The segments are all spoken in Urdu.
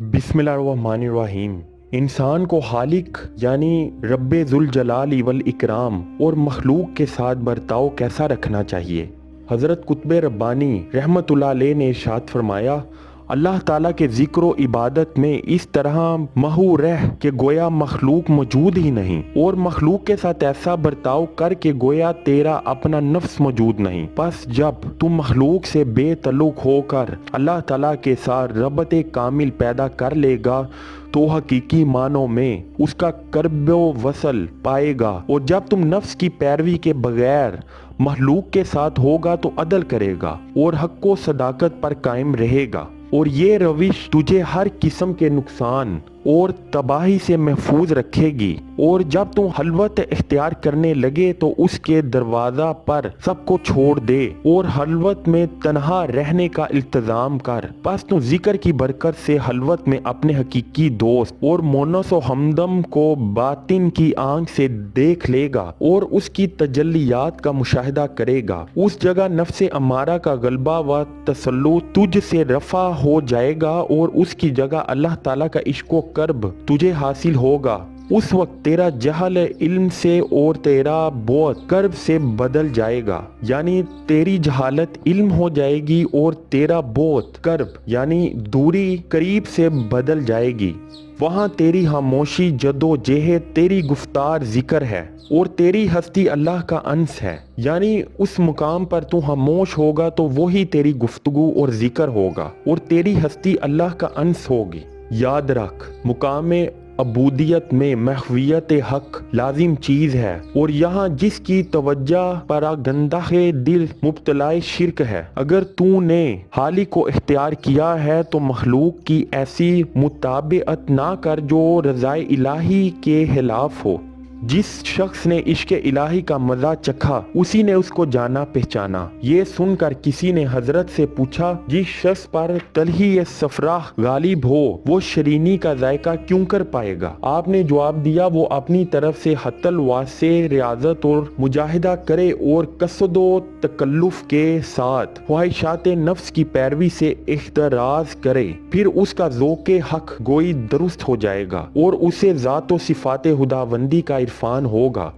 بسم اللہ الرحمن الرحیم۔ انسان کو خالق یعنی رب ذوالجلال والاکرام اور مخلوق کے ساتھ برتاؤ کیسا رکھنا چاہیے؟ حضرت قطب ربانی رحمۃ اللہ علیہ نے ارشاد فرمایا، اللہ تعالیٰ کے ذکر و عبادت میں اس طرح محو رہ کہ گویا مخلوق موجود ہی نہیں، اور مخلوق کے ساتھ ایسا برتاؤ کر کے گویا تیرا اپنا نفس موجود نہیں۔ پس جب تم مخلوق سے بے تعلق ہو کر اللہ تعالیٰ کے ساتھ ربط کامل پیدا کر لے گا تو حقیقی معنوں میں اس کا قرب و وصل پائے گا، اور جب تم نفس کی پیروی کے بغیر مخلوق کے ساتھ ہوگا تو عدل کرے گا اور حق و صداقت پر قائم رہے گا، اور یہ روش تجھے ہر قسم کے نقصان اور تباہی سے محفوظ رکھے گی۔ اور جب تم خلوت اختیار کرنے لگے تو اس کے دروازہ پر سب کو چھوڑ دے اور خلوت میں تنہا رہنے کا التزام کر۔ پس تم ذکر کی برکت سے خلوت میں اپنے حقیقی دوست اور مونس و ہمدم کو باطن کی آنکھ سے دیکھ لے گا اور اس کی تجلیات کا مشاہدہ کرے گا۔ اس جگہ نفس امارہ کا غلبہ و تسلط تجھ سے رفع ہو جائے گا اور اس کی جگہ اللہ تعالیٰ کا عشق و قرب تجھے حاصل ہوگا۔ اس وقت تیرا جہل علم سے اور تیرا بعد قرب سے بدل جائے گا، یعنی تیری جہالت علم ہو جائے گی اور تیرا بعد قرب یعنی دوری قریب سے بدل جائے گی۔ وہاں تیری خاموشی جد و جہد تیری گفتار ذکر ہے اور تیری ہستی اللہ کا انس ہے، یعنی اس مقام پر تو خاموش ہوگا تو وہی تیری گفتگو اور ذکر ہوگا اور تیری ہستی اللہ کا انس ہوگی۔ یاد رکھ، مقام عبودیت میں محویت حق لازم چیز ہے، اور یہاں جس کی توجہ پراگندہ دل مبتلا شرک ہے۔ اگر تو نے خالق کو اختیار کیا ہے تو مخلوق کی ایسی متابعت نہ کر جو رضائے الہی کے خلاف ہو۔ جس شخص نے عشق الہی کا مزہ چکھا اسی نے اس کو جانا پہچانا۔ یہ سن کر کسی نے حضرت سے پوچھا، جس شخص پر تلخی صفرا غالب ہو وہ شیرینی کا ذائقہ کیوں کر پائے گا؟ آپ نے جواب دیا، وہ اپنی طرف سے حتی الواسع ریاضت اور مجاہدہ کرے اور قصد و تکلف کے ساتھ خواہشات نفس کی پیروی سے احتراز کرے، پھر اس کا ذوق حق گوئی درست ہو جائے گا اور اسے ذات و صفات خداوندی کا عرفان ہوگا۔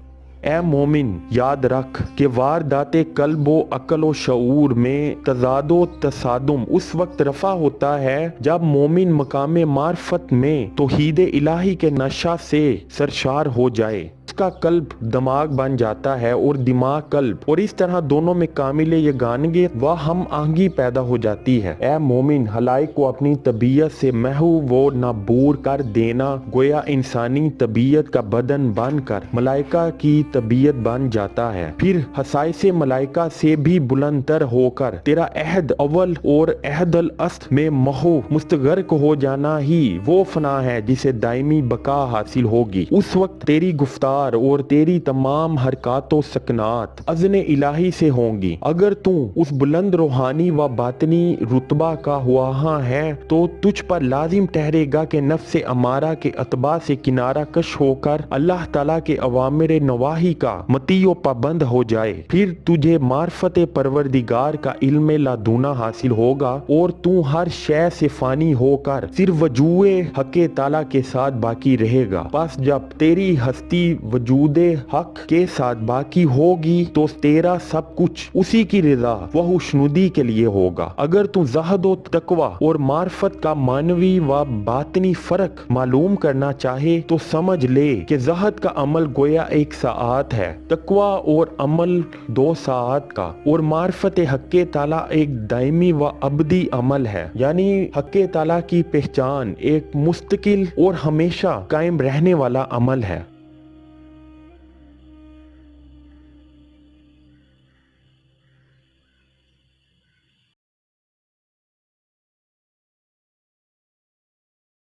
اے مومن، یاد رکھ کہ واردات قلب و عقل و شعور میں تضاد و تصادم اس وقت رفع ہوتا ہے جب مومن مقام معرفت میں توحید الہی کے نشہ سے سرشار ہو جائے۔ اس کا قلب دماغ بن جاتا ہے اور دماغ قلب، اور اس طرح دونوں میں کامل یگانگی و ہم آہنگی پیدا ہو جاتی ہے۔ اے مومن، خلائق کو اپنی طبیعت سے محو و نابور کر دینا گویا انسانی طبیعت کا بدن بن کر ملائکہ کی طبیعت بن جاتا ہے، پھر خصائص ملائکہ سے بھی بلند تر ہو کر تیرا عہد اول اور عہد الاصل میں محو مستغرق ہو جانا ہی وہ فنا ہے جسے دائمی بقا حاصل ہوگی۔ اس وقت تیری گفتار اور تیری تمام حرکات و سکنات اذن الہی سے ہوں گی۔ اگر تو اس بلند روحانی و باطنی رتبہ کا خواہاں ہے تو تجھ پر لازم ٹھہرے گا کہ نفس امارہ کے اتباع سے کنارہ کش ہو کر اللہ تعالیٰ کے اوامر نواہی کا مطیع و پابند ہو جائے، پھر تجھے معرفت پروردگار کا علم لادنا حاصل ہوگا اور تو ہر شے سے فانی ہو کر صرف وجود حق تعالیٰ کے ساتھ باقی رہے گا۔ پس جب تیری ہستی وجود حق کے ساتھ باقی ہوگی تو تیرا سب کچھ اسی کی رضا و خوشنودی کے لیے ہوگا۔ اگر تو زہد و تقوی اور معرفت کا معنوی و باطنی فرق معلوم کرنا چاہے تو سمجھ لے کہ زہد کا عمل گویا 1 ساعت ہے، تقوی اور عمل 2 ساعت کا، اور معرفت حق تعالیٰ ایک دائمی و ابدی عمل ہے، یعنی حق تعالیٰ کی پہچان ایک مستقل اور ہمیشہ قائم رہنے والا عمل ہے۔